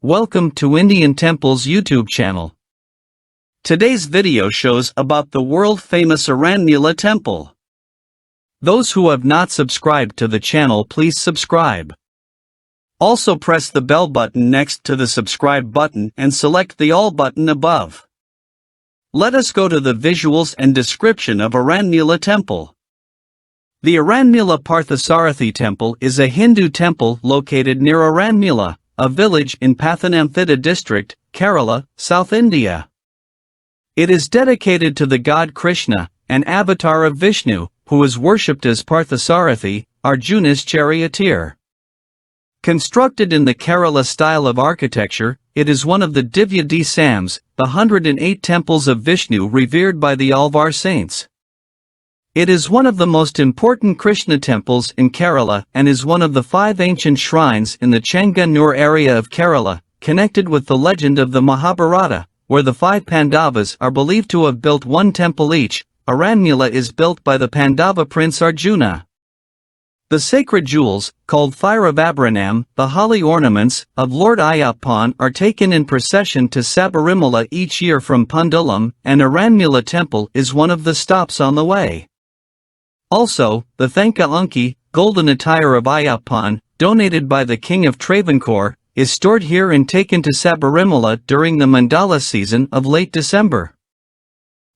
Welcome to Indian Temples YouTube channel. Today's video shows about the world-famous Aranmula Temple. Those who have not subscribed to the channel, please subscribe. Also press the bell button next to the subscribe button and select the all button above. Let us go to the visuals and description of Aranmula Temple. The Aranmula Parthasarathi Temple is a Hindu temple located near Aranmula, a village in Pathanamthitta district, Kerala, South India. It is dedicated to the god Krishna, an avatar of Vishnu, who is worshipped as Parthasarathi, Arjuna's charioteer. Constructed in the Kerala style of architecture, it is one of the Divya Desams, the 108 temples of Vishnu revered by the Alvar saints. It is one of the most important Krishna temples in Kerala and is one of the 5 ancient shrines in the Chenganur area of Kerala, connected with the legend of the Mahabharata, where the 5 Pandavas are believed to have built one temple each. Aranmula is built by the Pandava prince Arjuna. The sacred jewels, called Thiravabharanam, the holy ornaments of Lord Ayyappan, are taken in procession to Sabarimala each year from Pundalam, and Aranmula Temple is one of the stops on the way. Also, the Thanka Unki, golden attire of Ayyappan, donated by the king of Travancore, is stored here and taken to Sabarimala during the Mandala season of late December.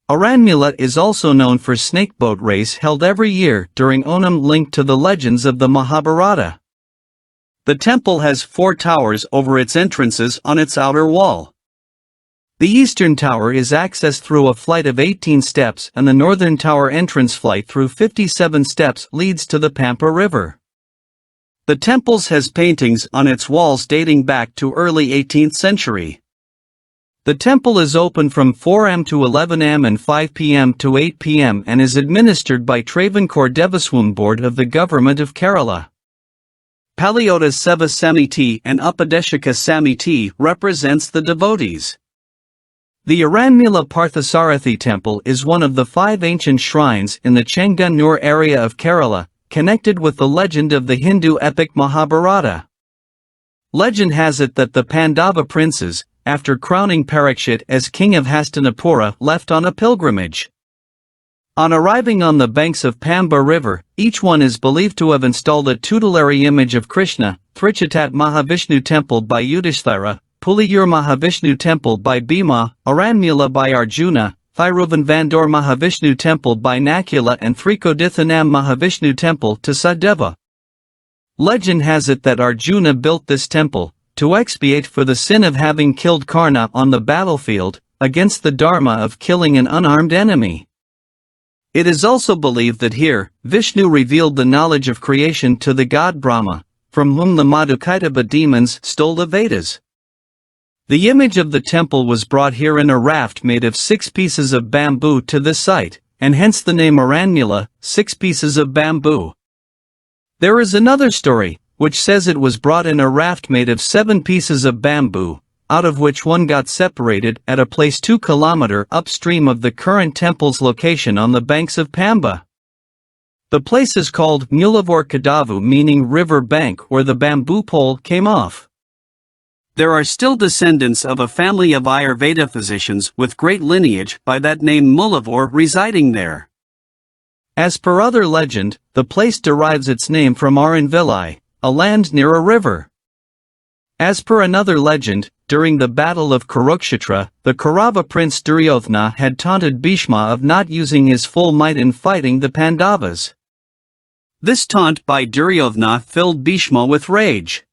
Aranmula is also known for snake boat race held every year during Onam, linked to the legends of the Mahabharata. The temple has 4 towers over its entrances on its outer wall. The eastern tower is accessed through a flight of 18 steps, and the northern tower entrance flight through 57 steps leads to the Pampa River. The temple has paintings on its walls dating back to early 18th century. The temple is open from 4 am to 11 am and 5 pm to 8 pm and is administered by Travancore Devaswam Board of the Government of Kerala. Palliyodam Seva Samiti and Upadeshika Samiti represents the devotees. The Aranmula Parthasarathi Temple is one of the 5 ancient shrines in the Chenganur area of Kerala, connected with the legend of the Hindu epic Mahabharata. Legend has it that the Pandava princes, after crowning Parikshit as king of Hastinapura, left on a pilgrimage. On arriving on the banks of Pamba River, each one is believed to have installed a tutelary image of Krishna. Thrichatat Mahavishnu Temple by Yudhishthira, Puliyur Mahavishnu Temple by Bhima, Aranmula by Arjuna, Thiruvanvandur Mahavishnu Temple by Nakula, and Thrikodithanam Mahavishnu Temple to Sadeva. Legend has it that Arjuna built this temple to expiate for the sin of having killed Karna on the battlefield, against the dharma of killing an unarmed enemy. It is also believed that here, Vishnu revealed the knowledge of creation to the god Brahma, from whom the Madhukaitaba demons stole the Vedas. The image of the temple was brought here in a raft made of 6 pieces of bamboo to this site, and hence the name Aranmula, 6 pieces of bamboo. There is another story, which says it was brought in a raft made of 7 pieces of bamboo, out of which one got separated at a place 2 km upstream of the current temple's location on the banks of Pamba. The place is called Mulavur Kadavu, meaning river bank, where the bamboo pole came off. There are still descendants of a family of Ayurveda physicians with great lineage by that name Mulavur residing there. As per other legend, the place derives its name from Aranvilai, a land near a river. As per another legend, during the battle of Kurukshetra, the Kaurava prince Duryodhana had taunted Bhishma of not using his full might in fighting the Pandavas. This taunt by Duryodhana filled Bhishma with rage.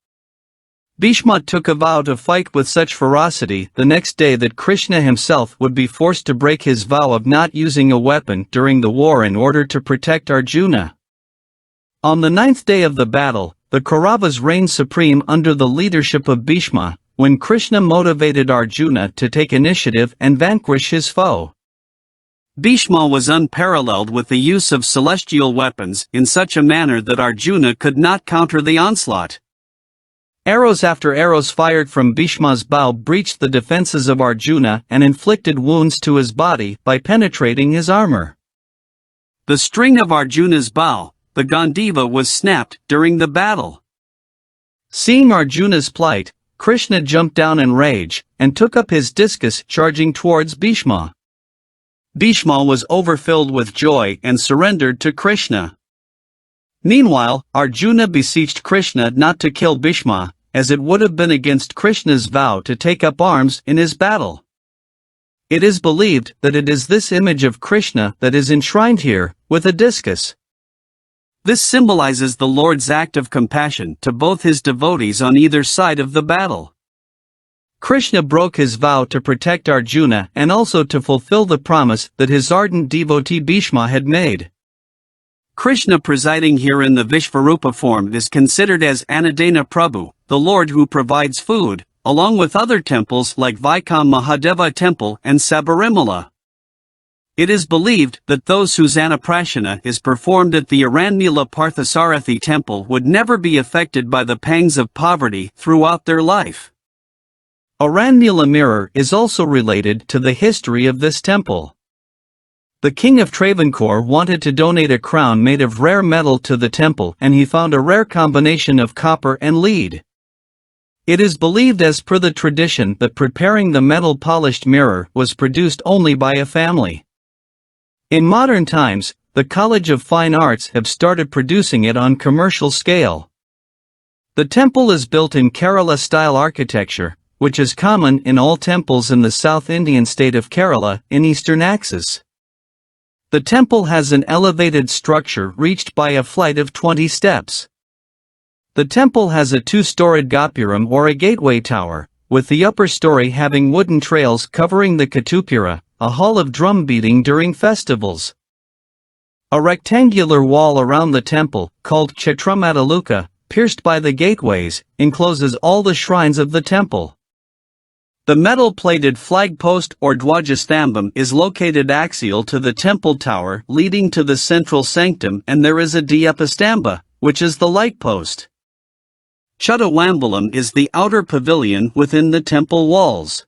Bhishma took a vow to fight with such ferocity the next day that Krishna himself would be forced to break his vow of not using a weapon during the war in order to protect Arjuna. On the 9th day of the battle, the Kauravas reigned supreme under the leadership of Bhishma, when Krishna motivated Arjuna to take initiative and vanquish his foe. Bhishma was unparalleled with the use of celestial weapons in such a manner that Arjuna could not counter the onslaught. Arrows after arrows fired from Bhishma's bow breached the defenses of Arjuna and inflicted wounds to his body by penetrating his armor. The string of Arjuna's bow, the Gandiva, was snapped during the battle. Seeing Arjuna's plight, Krishna jumped down in rage, and took up his discus charging towards Bhishma. Bhishma was overfilled with joy and surrendered to Krishna. Meanwhile, Arjuna beseeched Krishna not to kill Bhishma, as it would have been against Krishna's vow to take up arms in his battle. It is believed that it is this image of Krishna that is enshrined here, with a discus. This symbolizes the Lord's act of compassion to both his devotees on either side of the battle. Krishna broke his vow to protect Arjuna and also to fulfill the promise that his ardent devotee Bhishma had made. Krishna presiding here in the Vishvarupa form is considered as Annadana Prabhu, the Lord who provides food, along with other temples like Vaikam Mahadeva Temple and Sabarimala. It is believed that those whose Annaprashana is performed at the Aranmula Parthasarathi temple would never be affected by the pangs of poverty throughout their life. Aranmula mirror is also related to the history of this temple. The king of Travancore wanted to donate a crown made of rare metal to the temple, and he found a rare combination of copper and lead. It is believed, as per the tradition, that preparing the metal polished mirror was produced only by a family. In modern times, the College of Fine Arts have started producing it on commercial scale. The temple is built in Kerala-style architecture, which is common in all temples in the South Indian state of Kerala, in eastern axis. The temple has an elevated structure reached by a flight of 20 steps. The temple has a two-storied gopuram or a gateway tower, with the upper story having wooden trails covering the Katupura, a hall of drum beating during festivals. A rectangular wall around the temple, called Kshetramattaluka, pierced by the gateways, encloses all the shrines of the temple. The metal-plated flag post or Dwajastambam is located axial to the temple tower leading to the central sanctum, and there is a Diyapastamba, which is the light post. Chudawambalam is the outer pavilion within the temple walls.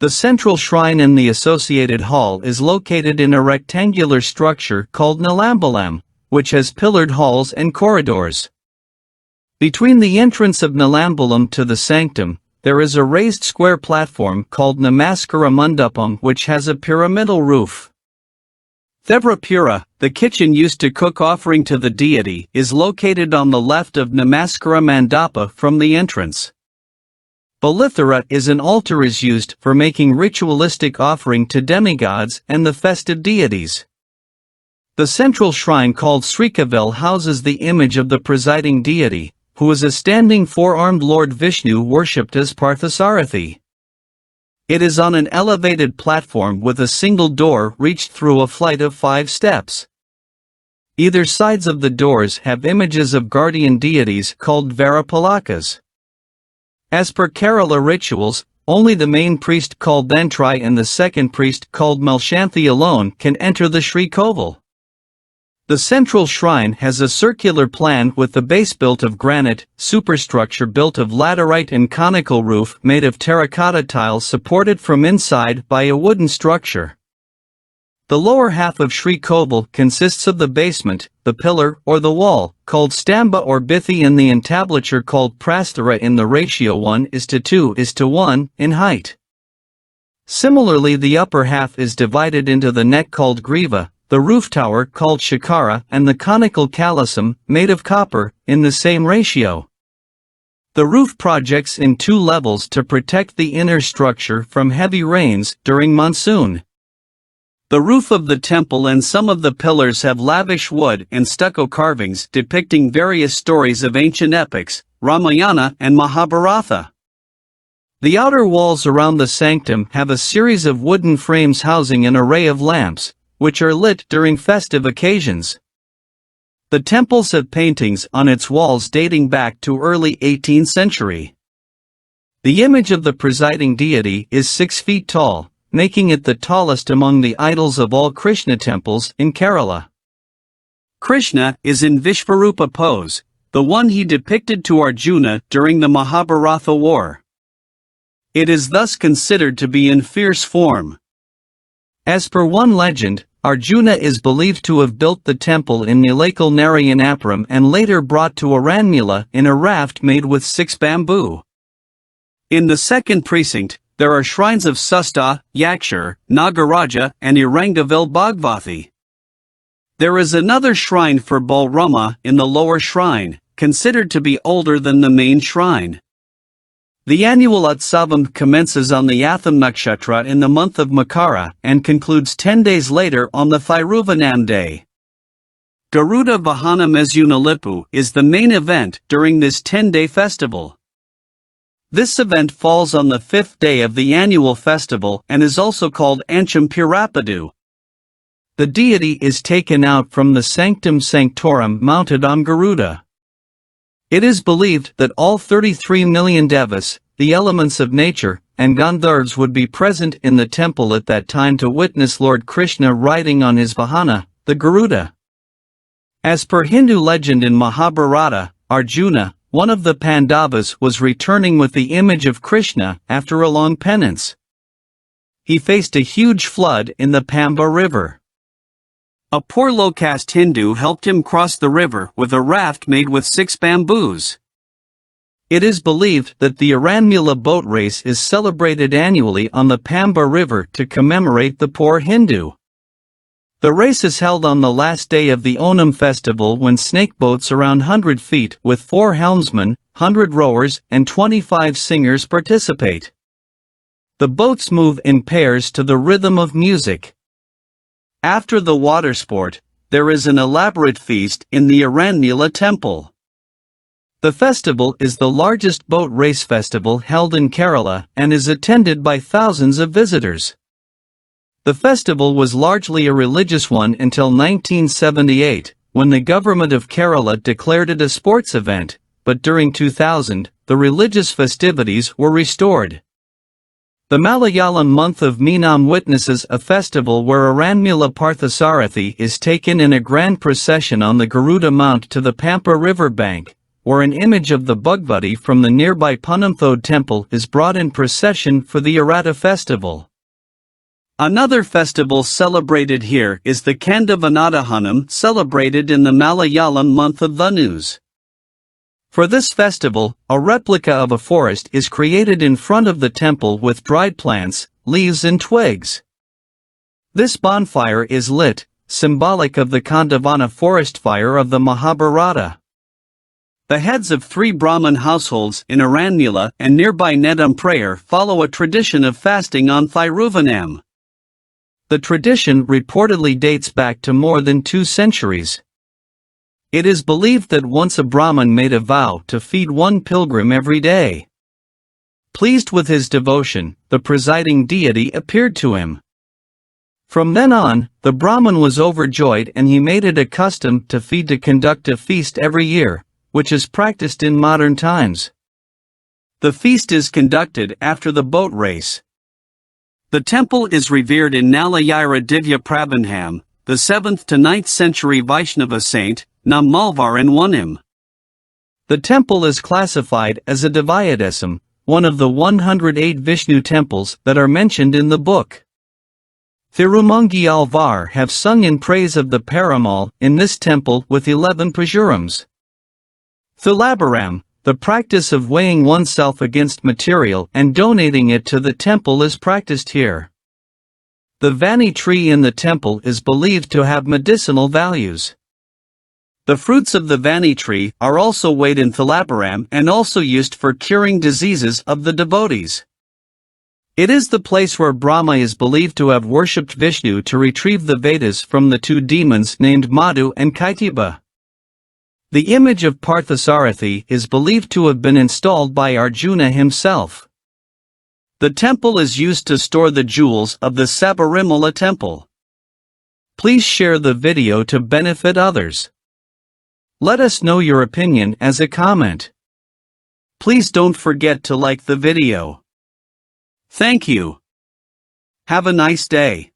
The central shrine and the associated hall is located in a rectangular structure called Nilambalam, which has pillared halls and corridors. Between the entrance of Nilambalam to the sanctum, there is a raised square platform called Namaskara Mandapam, which has a pyramidal roof. Thevrapura, the kitchen used to cook offering to the deity, is located on the left of Namaskara Mandapa from the entrance. Balithara is an altar is used for making ritualistic offering to demigods and the festive deities. The central shrine called Srikavel houses the image of the presiding deity, who is a standing four-armed Lord Vishnu worshipped as Parthasarathi. It is on an elevated platform with a single door reached through a flight of 5 steps. Either sides of the doors have images of guardian deities called Varapalakas. As per Kerala rituals, only the main priest called Thentrai and the second priest called Malshanthi alone can enter the Sri Koval. The central shrine has a circular plan with the base built of granite, superstructure built of laterite and conical roof made of terracotta tiles supported from inside by a wooden structure. The lower half of Sri Koval consists of the basement, the pillar or the wall, called stamba or bithi, and the entablature called prastara in the ratio 1:2:1 in height. Similarly, the upper half is divided into the neck called griva, the roof tower called shikara, and the conical kalasam, made of copper, in the same ratio. The roof projects in 2 levels to protect the inner structure from heavy rains during monsoon. The roof of the temple and some of the pillars have lavish wood and stucco carvings depicting various stories of ancient epics, Ramayana and Mahabharata. The outer walls around the sanctum have a series of wooden frames housing an array of lamps, which are lit during festive occasions. The temples have paintings on its walls dating back to early 18th century. The image of the presiding deity is 6 feet tall, making it the tallest among the idols of all Krishna temples in Kerala. Krishna is in Vishvarupa pose, the one he depicted to Arjuna during the Mahabharata war. It is thus considered to be in fierce form. As per one legend, Arjuna is believed to have built the temple in Nilakal Narayanappuram and later brought to Aranmula in a raft made with 6 bamboo. In the second precinct, there are shrines of Susta, Yakshar, Nagaraja, and Irangavil Bhagavathi. There is another shrine for Balrama in the lower shrine, considered to be older than the main shrine. The annual Utsavam commences on the Atham Nakshatra in the month of Makara and concludes 10 days later on the Thiruvanam day. Garuda Vahana Mezunalippu is the main event during this 10-day festival. This event falls on the 5th day of the annual festival and is also called Ancham Purapadu. The deity is taken out from the Sanctum Sanctorum mounted on Garuda. It is believed that all 33 million devas, the elements of nature, and Gandharvas would be present in the temple at that time to witness Lord Krishna riding on his Vahana, the Garuda. As per Hindu legend in Mahabharata, Arjuna, one of the Pandavas, was returning with the image of Krishna after a long penance. He faced a huge flood in the Pamba river. A poor low-caste Hindu helped him cross the river with a raft made with 6 bamboos. It is believed that the Aranmula boat race is celebrated annually on the Pamba river to commemorate the poor Hindu. The race is held on the last day of the Onam festival when snake boats around 100 feet with 4 helmsmen, 100 rowers and 25 singers participate. The boats move in pairs to the rhythm of music. After the water sport, there is an elaborate feast in the Arnamula Temple. The festival is the largest boat race festival held in Kerala and is attended by thousands of visitors. The festival was largely a religious one until 1978, when the government of Kerala declared it a sports event, but during 2000, the religious festivities were restored. The Malayalam month of Meenam witnesses a festival where Aranmula Parthasarathi is taken in a grand procession on the Garuda Mount to the Pampa river bank, where an image of the Bhagavati from the nearby Punamthode temple is brought in procession for the Arata festival. Another festival celebrated here is the Kandavanadahanam, celebrated in the Malayalam month of Vanus. For this festival, a replica of a forest is created in front of the temple with dried plants, leaves and twigs. This bonfire is lit, symbolic of the Kandavana forest fire of the Mahabharata. The heads of 3 Brahmin households in Aranmula and nearby Nedum prayer follow a tradition of fasting on Thiruvanam. The tradition reportedly dates back to more than 2 centuries. It is believed that once a Brahmin made a vow to feed 1 pilgrim every day. Pleased with his devotion, the presiding deity appeared to him. From then on, the Brahmin was overjoyed and he made it a custom to conduct a feast every year, which is practiced in modern times. The feast is conducted after the boat race. The temple is revered in Nalayira Divya Prabandham, the 7th to 9th century Vaishnava saint, Nam Malvar in Wanim. The temple is classified as a Divayadesam, one of the 108 Vishnu temples that are mentioned in the book. Thirumangi Alvar have sung in praise of the Paramal in this temple with 11 Prajurams. Thilabaram, the practice of weighing oneself against material and donating it to the temple is practiced here. The Vani tree in the temple is believed to have medicinal values. The fruits of the Vani tree are also weighed in Thilabaram and also used for curing diseases of the devotees. It is the place where Brahma is believed to have worshipped Vishnu to retrieve the Vedas from the 2 demons named Madhu and Kaitibha. The image of Parthasarathi is believed to have been installed by Arjuna himself. The temple is used to store the jewels of the Sabarimala temple. Please share the video to benefit others. Let us know your opinion as a comment. Please don't forget to like the video. Thank you. Have a nice day.